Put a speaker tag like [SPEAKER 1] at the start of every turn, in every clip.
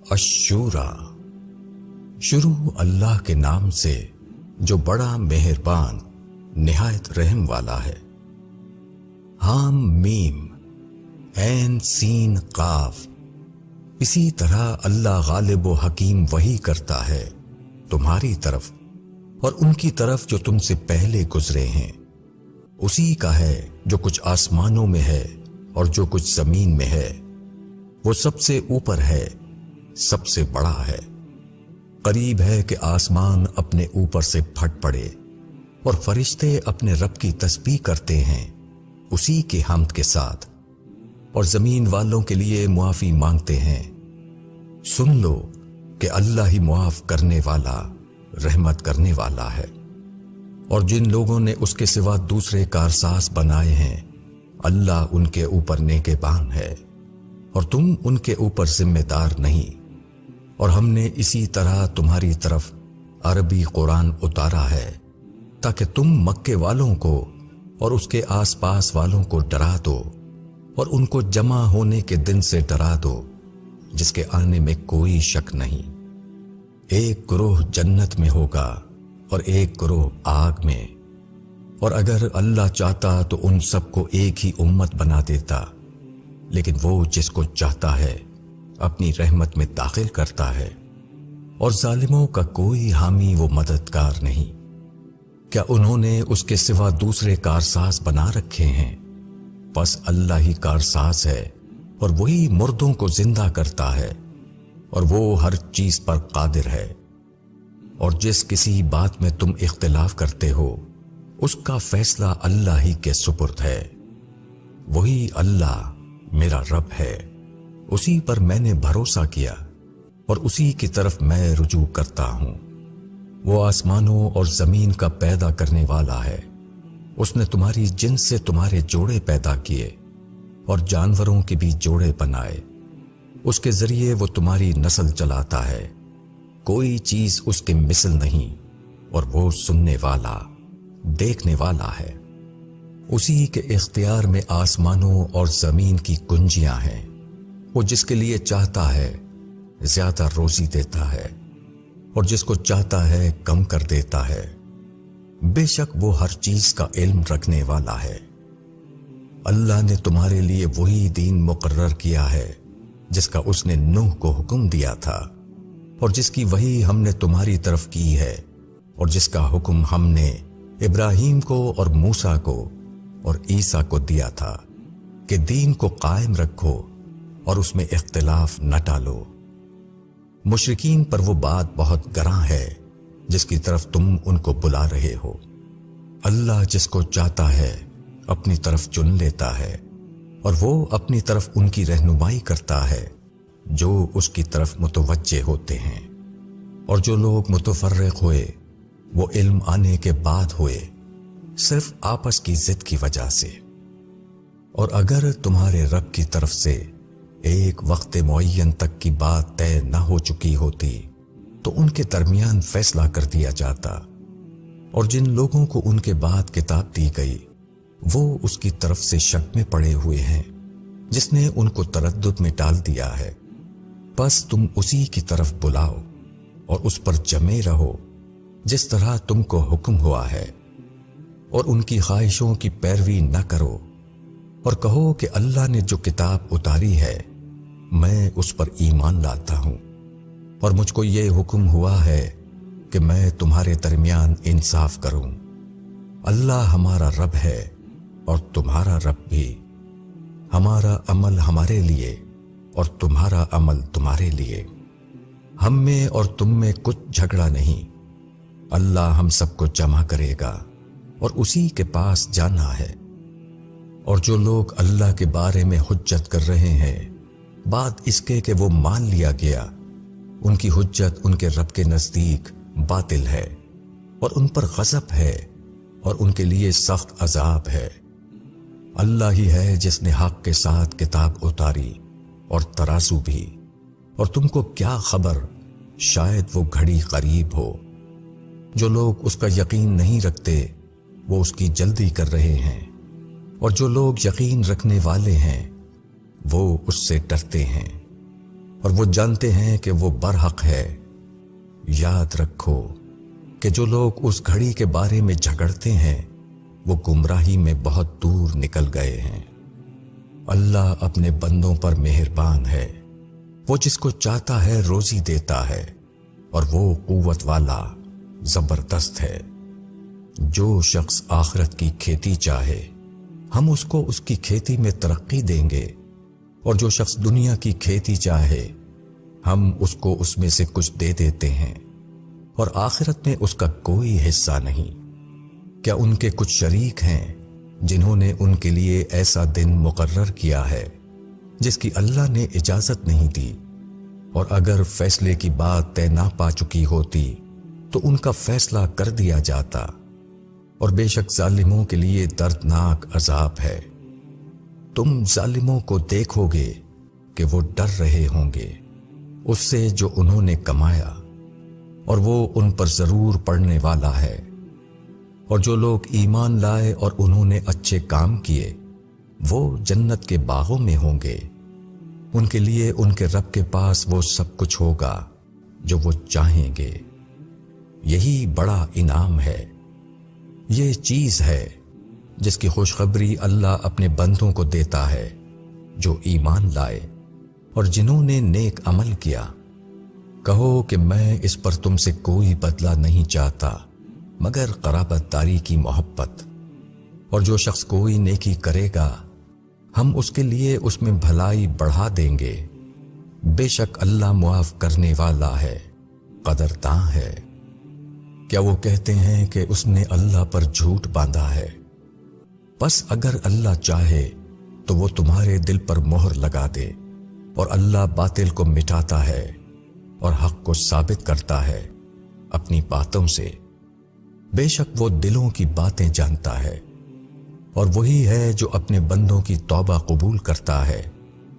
[SPEAKER 1] الشورى، شروع اللہ کے نام سے جو بڑا مہربان نہایت رحم والا ہے۔ حام میم عین سین قاف، اسی طرح اللہ غالب و حکیم وحی کرتا ہے تمہاری طرف اور ان کی طرف جو تم سے پہلے گزرے ہیں۔ اسی کا ہے جو کچھ آسمانوں میں ہے اور جو کچھ زمین میں ہے، وہ سب سے اوپر ہے، سب سے بڑا ہے۔ قریب ہے کہ آسمان اپنے اوپر سے پھٹ پڑے اور فرشتے اپنے رب کی تسبیح کرتے ہیں اسی کے حمد کے ساتھ، اور زمین والوں کے لیے معافی مانگتے ہیں۔ سن لو کہ اللہ ہی معاف کرنے والا، رحمت کرنے والا ہے۔ اور جن لوگوں نے اس کے سوا دوسرے کارساز بنائے ہیں، اللہ ان کے اوپر نگہبان ہے اور تم ان کے اوپر ذمہ دار نہیں۔ اور ہم نے اسی طرح تمہاری طرف عربی قرآن اتارا ہے تاکہ تم مکے والوں کو اور اس کے آس پاس والوں کو ڈرا دو اور ان کو جمع ہونے کے دن سے ڈرا دو جس کے آنے میں کوئی شک نہیں۔ ایک گروہ جنت میں ہوگا اور ایک گروہ آگ میں، اور اگر اللہ چاہتا تو ان سب کو ایک ہی امت بنا دیتا، لیکن وہ جس کو چاہتا ہے اپنی رحمت میں داخل کرتا ہے، اور ظالموں کا کوئی حامی و مددگار نہیں۔ کیا انہوں نے اس کے سوا دوسرے کارساز بنا رکھے ہیں؟ بس اللہ ہی کارساز ہے، اور وہی مردوں کو زندہ کرتا ہے، اور وہ ہر چیز پر قادر ہے۔ اور جس کسی بات میں تم اختلاف کرتے ہو اس کا فیصلہ اللہ ہی کے سپرد ہے۔ وہی اللہ میرا رب ہے، اسی پر میں نے بھروسہ کیا اور اسی کی طرف میں رجوع کرتا ہوں۔ وہ آسمانوں اور زمین کا پیدا کرنے والا ہے۔ اس نے تمہاری جنس سے تمہارے جوڑے پیدا کیے اور جانوروں کے بھی جوڑے بنائے۔ اس کے ذریعے وہ تمہاری نسل چلاتا ہے، کوئی چیز اس کے مثل نہیں، اور وہ سننے والا، دیکھنے والا ہے۔ اسی کے اختیار میں آسمانوں اور زمین کی کنجیاں ہیں۔ وہ جس کے لیے چاہتا ہے زیادہ روزی دیتا ہے اور جس کو چاہتا ہے کم کر دیتا ہے۔ بے شک وہ ہر چیز کا علم رکھنے والا ہے۔ اللہ نے تمہارے لیے وہی دین مقرر کیا ہے جس کا اس نے نوح کو حکم دیا تھا، اور جس کی وحی ہم نے تمہاری طرف کی ہے، اور جس کا حکم ہم نے ابراہیم کو اور موسیٰ کو اور عیسیٰ کو دیا تھا کہ دین کو قائم رکھو اور اس میں اختلاف نہ ڈالو۔ مشرکین پر وہ بات بہت گراں ہے جس کی طرف تم ان کو بلا رہے ہو۔ اللہ جس کو چاہتا ہے اپنی طرف چن لیتا ہے، اور وہ اپنی طرف ان کی رہنمائی کرتا ہے جو اس کی طرف متوجہ ہوتے ہیں۔ اور جو لوگ متفرق ہوئے وہ علم آنے کے بعد ہوئے، صرف آپس کی ضد کی وجہ سے۔ اور اگر تمہارے رب کی طرف سے ایک وقت معین تک کی بات طے نہ ہو چکی ہوتی تو ان کے درمیان فیصلہ کر دیا جاتا، اور جن لوگوں کو ان کے بعد کتاب دی گئی وہ اس کی طرف سے شک میں پڑے ہوئے ہیں جس نے ان کو تردد میں ڈال دیا ہے۔ بس تم اسی کی طرف بلاؤ اور اس پر جمے رہو جس طرح تم کو حکم ہوا ہے، اور ان کی خواہشوں کی پیروی نہ کرو، اور کہو کہ اللہ نے جو کتاب اتاری ہے میں اس پر ایمان لاتا ہوں، اور مجھ کو یہ حکم ہوا ہے کہ میں تمہارے درمیان انصاف کروں۔ اللہ ہمارا رب ہے اور تمہارا رب بھی، ہمارا عمل ہمارے لیے اور تمہارا عمل تمہارے لیے، ہم میں اور تم میں کچھ جھگڑا نہیں۔ اللہ ہم سب کو جمع کرے گا اور اسی کے پاس جانا ہے۔ اور جو لوگ اللہ کے بارے میں حجت کر رہے ہیں بعد اس کے کہ وہ مان لیا گیا، ان کی حجت ان کے رب کے نزدیک باطل ہے، اور ان پر غضب ہے اور ان کے لیے سخت عذاب ہے۔ اللہ ہی ہے جس نے حق کے ساتھ کتاب اتاری اور ترازو بھی، اور تم کو کیا خبر، شاید وہ گھڑی قریب ہو۔ جو لوگ اس کا یقین نہیں رکھتے وہ اس کی جلدی کر رہے ہیں، اور جو لوگ یقین رکھنے والے ہیں وہ اس سے ڈرتے ہیں۔ اور وہ جانتے ہیں کہ وہ برحق ہے۔ یاد رکھو کہ جو لوگ اس گھڑی کے بارے میں جھگڑتے ہیں وہ گمراہی میں بہت دور نکل گئے ہیں۔ اللہ اپنے بندوں پر مہربان ہے، وہ جس کو چاہتا ہے روزی دیتا ہے، اور وہ قوت والا زبردست ہے۔ جو شخص آخرت کی کھیتی چاہے ہم اس کو اس کی کھیتی میں ترقی دیں گے، اور جو شخص دنیا کی کھیتی چاہے ہم اس کو اس میں سے کچھ دے دیتے ہیں، اور آخرت میں اس کا کوئی حصہ نہیں۔ کیا ان کے کچھ شریک ہیں جنہوں نے ان کے لیے ایسا دن مقرر کیا ہے جس کی اللہ نے اجازت نہیں دی؟ اور اگر فیصلے کی بات طے نہ پا چکی ہوتی تو ان کا فیصلہ کر دیا جاتا، اور بے شک ظالموں کے لیے دردناک عذاب ہے۔ تم ظالموں کو دیکھو گے کہ وہ ڈر رہے ہوں گے اس سے جو انہوں نے کمایا، اور وہ ان پر ضرور پڑنے والا ہے۔ اور جو لوگ ایمان لائے اور انہوں نے اچھے کام کیے وہ جنت کے باغوں میں ہوں گے، ان کے لیے ان کے رب کے پاس وہ سب کچھ ہوگا جو وہ چاہیں گے۔ یہی بڑا انعام ہے، یہ چیز ہے جس کی خوشخبری اللہ اپنے بندوں کو دیتا ہے جو ایمان لائے اور جنہوں نے نیک عمل کیا۔ کہو کہ میں اس پر تم سے کوئی بدلہ نہیں چاہتا مگر قرابت داری کی محبت، اور جو شخص کوئی نیکی کرے گا ہم اس کے لیے اس میں بھلائی بڑھا دیں گے۔ بے شک اللہ معاف کرنے والا ہے، قدرداں ہے۔ کیا وہ کہتے ہیں کہ اس نے اللہ پر جھوٹ باندھا ہے؟ بس اگر اللہ چاہے تو وہ تمہارے دل پر مہر لگا دے، اور اللہ باطل کو مٹاتا ہے اور حق کو ثابت کرتا ہے اپنی باتوں سے۔ بے شک وہ دلوں کی باتیں جانتا ہے، اور وہی ہے جو اپنے بندوں کی توبہ قبول کرتا ہے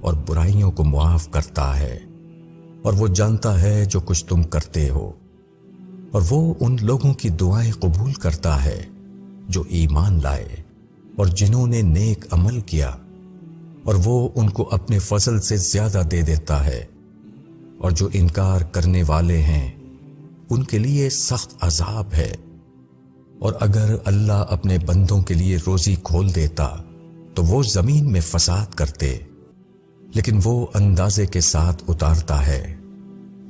[SPEAKER 1] اور برائیوں کو معاف کرتا ہے، اور وہ جانتا ہے جو کچھ تم کرتے ہو۔ اور وہ ان لوگوں کی دعائیں قبول کرتا ہے جو ایمان لائے اور جنہوں نے نیک عمل کیا، اور وہ ان کو اپنے فضل سے زیادہ دے دیتا ہے۔ اور جو انکار کرنے والے ہیں ان کے لیے سخت عذاب ہے۔ اور اگر اللہ اپنے بندوں کے لیے روزی کھول دیتا تو وہ زمین میں فساد کرتے، لیکن وہ اندازے کے ساتھ اتارتا ہے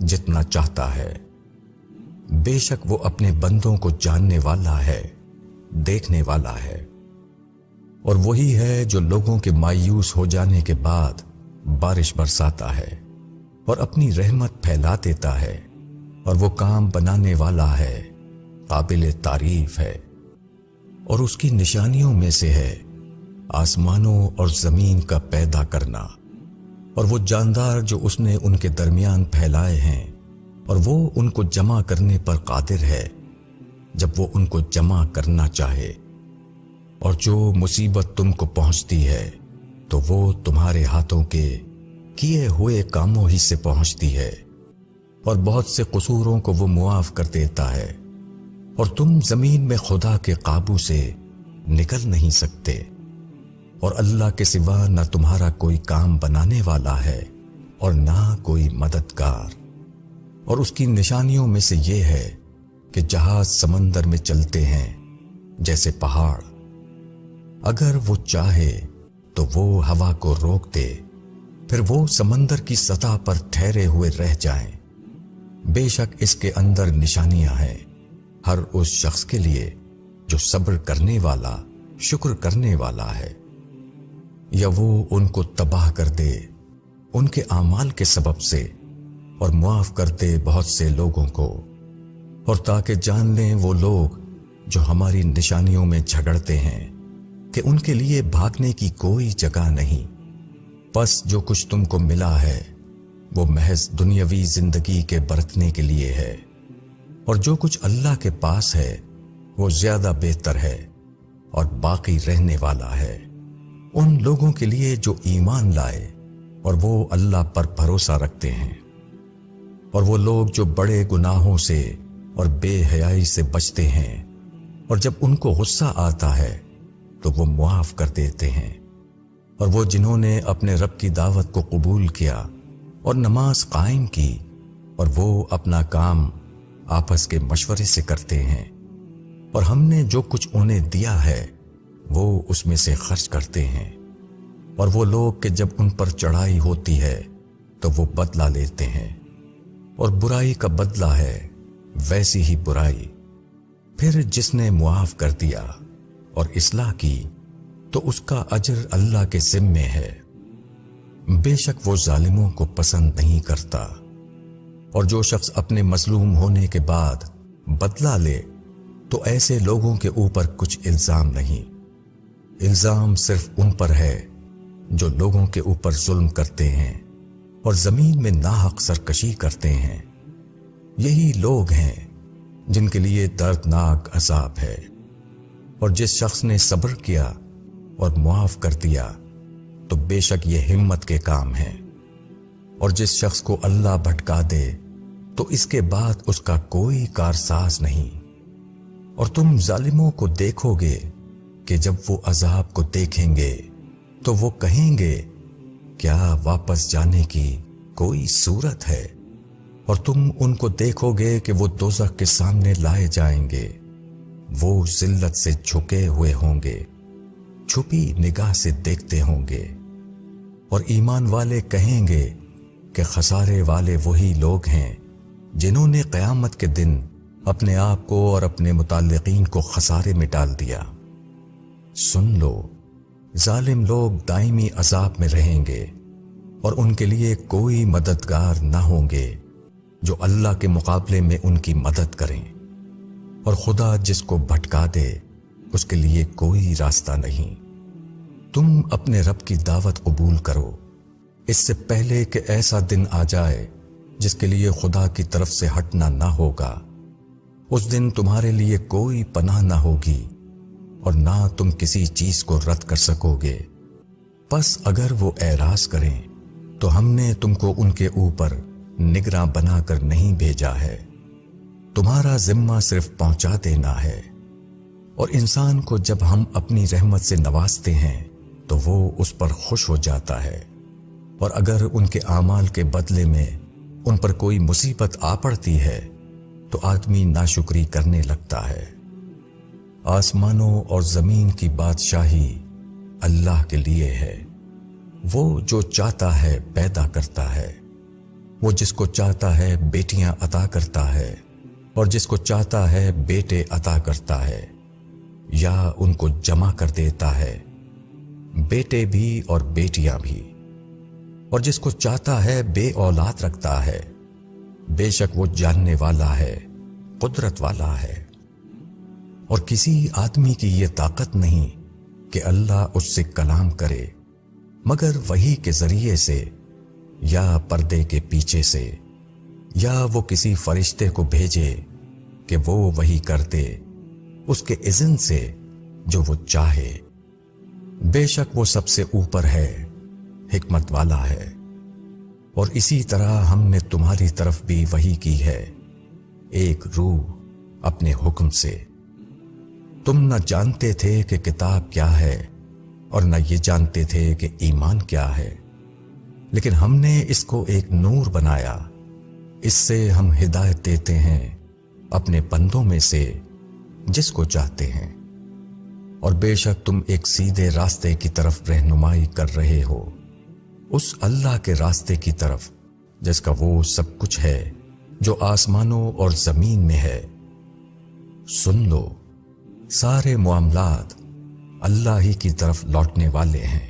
[SPEAKER 1] جتنا چاہتا ہے۔ بے شک وہ اپنے بندوں کو جاننے والا ہے، دیکھنے والا ہے۔ اور وہی ہے جو لوگوں کے مایوس ہو جانے کے بعد بارش برساتا ہے اور اپنی رحمت پھیلا دیتا ہے، اور وہ کام بنانے والا ہے، قابل تعریف ہے۔ اور اس کی نشانیوں میں سے ہے آسمانوں اور زمین کا پیدا کرنا، اور وہ جاندار جو اس نے ان کے درمیان پھیلائے ہیں، اور وہ ان کو جمع کرنے پر قادر ہے جب وہ ان کو جمع کرنا چاہے۔ اور جو مصیبت تم کو پہنچتی ہے تو وہ تمہارے ہاتھوں کے کیے ہوئے کاموں ہی سے پہنچتی ہے، اور بہت سے قصوروں کو وہ معاف کر دیتا ہے۔ اور تم زمین میں خدا کے قابو سے نکل نہیں سکتے، اور اللہ کے سوا نہ تمہارا کوئی کام بنانے والا ہے اور نہ کوئی مددگار۔ اور اس کی نشانیوں میں سے یہ ہے کہ جہاز سمندر میں چلتے ہیں جیسے پہاڑ۔ اگر وہ چاہے تو وہ ہوا کو روک دے، پھر وہ سمندر کی سطح پر ٹھہرے ہوئے رہ جائیں۔ بے شک اس کے اندر نشانیاں ہیں ہر اس شخص کے لیے جو صبر کرنے والا، شکر کرنے والا ہے۔ یا وہ ان کو تباہ کر دے ان کے اعمال کے سبب سے، اور معاف کر دے بہت سے لوگوں کو، اور تاکہ جان لیں وہ لوگ جو ہماری نشانیوں میں جھگڑتے ہیں کہ ان کے لیے بھاگنے کی کوئی جگہ نہیں۔ پس جو کچھ تم کو ملا ہے وہ محض دنیاوی زندگی کے برتنے کے لیے ہے، اور جو کچھ اللہ کے پاس ہے وہ زیادہ بہتر ہے اور باقی رہنے والا ہے ان لوگوں کے لیے جو ایمان لائے اور وہ اللہ پر بھروسہ رکھتے ہیں۔ اور وہ لوگ جو بڑے گناہوں سے اور بے حیائی سے بچتے ہیں، اور جب ان کو غصہ آتا ہے تو وہ معاف کر دیتے ہیں۔ اور وہ جنہوں نے اپنے رب کی دعوت کو قبول کیا اور نماز قائم کی اور وہ اپنا کام آپس کے مشورے سے کرتے ہیں، اور ہم نے جو کچھ انہیں دیا ہے وہ اس میں سے خرچ کرتے ہیں، اور وہ لوگ کہ جب ان پر چڑھائی ہوتی ہے تو وہ بدلہ لیتے ہیں، اور برائی کا بدلہ ہے ویسی ہی برائی۔ پھر جس نے معاف کر دیا اور اصلاح کی تو اس کا اجر اللہ کے ذمے ہے، بے شک وہ ظالموں کو پسند نہیں کرتا۔ اور جو شخص اپنے مظلوم ہونے کے بعد بدلہ لے تو ایسے لوگوں کے اوپر کچھ الزام نہیں، الزام صرف ان پر ہے جو لوگوں کے اوپر ظلم کرتے ہیں اور زمین میں ناحق سرکشی کرتے ہیں۔ یہی لوگ ہیں جن کے لیے دردناک عذاب ہے۔ اور جس شخص نے صبر کیا اور معاف کر دیا تو بے شک یہ ہمت کے کام ہے۔ اور جس شخص کو اللہ بھٹکا دے تو اس کے بعد اس کا کوئی کارساز نہیں۔ اور تم ظالموں کو دیکھو گے کہ جب وہ عذاب کو دیکھیں گے تو وہ کہیں گے کیا واپس جانے کی کوئی صورت ہے؟ اور تم ان کو دیکھو گے کہ وہ دوزخ کے سامنے لائے جائیں گے، وہ ذلت سے جھکے ہوئے ہوں گے، چھپی نگاہ سے دیکھتے ہوں گے۔ اور ایمان والے کہیں گے کہ خسارے والے وہی لوگ ہیں جنہوں نے قیامت کے دن اپنے آپ کو اور اپنے متعلقین کو خسارے میں ڈال دیا۔ سن لو، ظالم لوگ دائمی عذاب میں رہیں گے اور ان کے لیے کوئی مددگار نہ ہوں گے جو اللہ کے مقابلے میں ان کی مدد کریں، اور خدا جس کو بھٹکا دے اس کے لیے کوئی راستہ نہیں۔ تم اپنے رب کی دعوت قبول کرو اس سے پہلے کہ ایسا دن آ جائے جس کے لیے خدا کی طرف سے ہٹنا نہ ہوگا۔ اس دن تمہارے لیے کوئی پناہ نہ ہوگی اور نہ تم کسی چیز کو رد کر سکو گے۔ پس اگر وہ اعراض کریں تو ہم نے تم کو ان کے اوپر نگراں بنا کر نہیں بھیجا ہے، تمہارا ذمہ صرف پہنچا دینا ہے۔ اور انسان کو جب ہم اپنی رحمت سے نوازتے ہیں تو وہ اس پر خوش ہو جاتا ہے، اور اگر ان کے اعمال کے بدلے میں ان پر کوئی مصیبت آ پڑتی ہے تو آدمی ناشکری کرنے لگتا ہے۔ آسمانوں اور زمین کی بادشاہی اللہ کے لیے ہے، وہ جو چاہتا ہے پیدا کرتا ہے، وہ جس کو چاہتا ہے بیٹیاں عطا کرتا ہے اور جس کو چاہتا ہے بیٹے عطا کرتا ہے، یا ان کو جمع کر دیتا ہے، بیٹے بھی اور بیٹیاں بھی۔ اور جس کو چاہتا ہے بے اولاد رکھتا ہے، بے شک وہ جاننے والا ہے، قدرت والا ہے۔ اور کسی آدمی کی یہ طاقت نہیں کہ اللہ اس سے کلام کرے مگر وحی کے ذریعے سے یا پردے کے پیچھے سے، یا وہ کسی فرشتے کو بھیجے کہ وہ وحی کر دے اس کے اذن سے جو وہ چاہے۔ بے شک وہ سب سے اوپر ہے، حکمت والا ہے۔ اور اسی طرح ہم نے تمہاری طرف بھی وحی کی ہے، ایک روح اپنے حکم سے۔ تم نہ جانتے تھے کہ کتاب کیا ہے اور نہ یہ جانتے تھے کہ ایمان کیا ہے، لیکن ہم نے اس کو ایک نور بنایا، اس سے ہم ہدایت دیتے ہیں اپنے بندوں میں سے جس کو چاہتے ہیں۔ اور بے شک تم ایک سیدھے راستے کی طرف رہنمائی کر رہے ہو، اس اللہ کے راستے کی طرف جس کا وہ سب کچھ ہے جو آسمانوں اور زمین میں ہے۔ سن لو، سارے معاملات اللہ ہی کی طرف لوٹنے والے ہیں۔